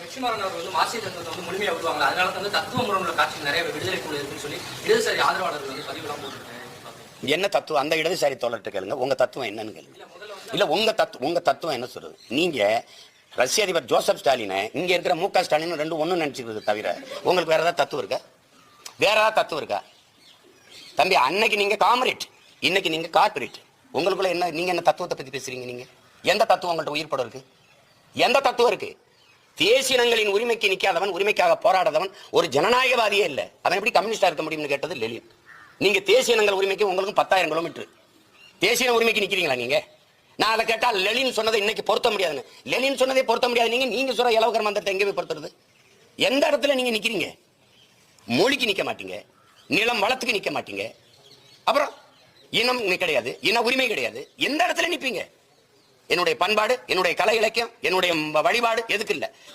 வெற்றிமாறன் அவர் வந்து மார்க்சிய தத்துவத்தை வந்து முழுமையா விடுவாங்க. அதனால வந்து தத்துவ முறையுள்ள காட்சி நிறைய விடுதலை குழு இருக்குன்னு சொல்லி இடதுசாரி ஆதரவாளர்கள் வந்து பதிவுலாம் போட்டுருக்காங்க. என்ன தத்துவம்? அந்த இடதுசாரி தோழர்கிட்ட கேளுங்க. உங்க தத்துவம் என்னன்னு கேளுங்க. இல்ல உங்க தத்துவம் என்ன சொல்றது? நீங்க ரஷ்ய அதிபர் ஜோசப் ஸ்டாலினை இங்க இருக்கிற மு க ஸ்டாலின் ரெண்டு ஒண்ணு நினைச்சுக்கிறது தவிர உங்களுக்கு வேற ஏதாவது தத்துவம் இருக்கா? வேற ஏதாவது தத்துவம் இருக்கா? தம்பி, அன்னைக்கு நீங்க காமரேட், இன்னைக்கு நீங்க கார்பரேட். உங்களுக்குள்ள என்ன, நீங்க என்ன தத்துவத்தை பத்தி பேசுறீங்க? நீங்க எந்த தத்துவம் உங்கள்ட்ட உயிர் படம் இருக்கு? எந்த தத்துவம் இருக்கு? தேசியனங்களின் உரிமைக்கு நிக்காதவன், உரிமைக்காக போராடாதவன் ஒரு ஜனநாயகவாதியே இல்லை. அவன் எப்படி கம்யூனிஸ்டா இருக்க முடியும்னு கேட்டது லெனின். நீங்க தேசியனங்கள் உரிமைக்கு உங்களுக்கு 10,000 கிலோமீட்டர். தேசிய உரிமைக்கு நிக்கிறீங்களா நீங்க? நான் அதை கேட்டால் லெனின் சொன்னதை இன்னைக்கு பொருத்த முடியாதுன்னு. லெனின் சொன்னதை பொருத்த முடியாது. நீங்க சொல்ற இலவகர் மந்திரத்தை எங்க போய் பொருத்துறது? எந்த இடத்துல நீங்க நிக்கிறீங்க? மொழிக்கு நிக்க மாட்டீங்க, நிலம் வளத்துக்கு நிக்க மாட்டீங்க, அப்புறம் இனம் கிடையாது, இன உரிமை கிடையாது. எந்த இடத்துல நிப்பீங்க? என்னுடைய பண்பாடு, என்னுடைய கலை இலக்கியம், என்னுடைய வழிபாடு எதுக்கு இல்ல?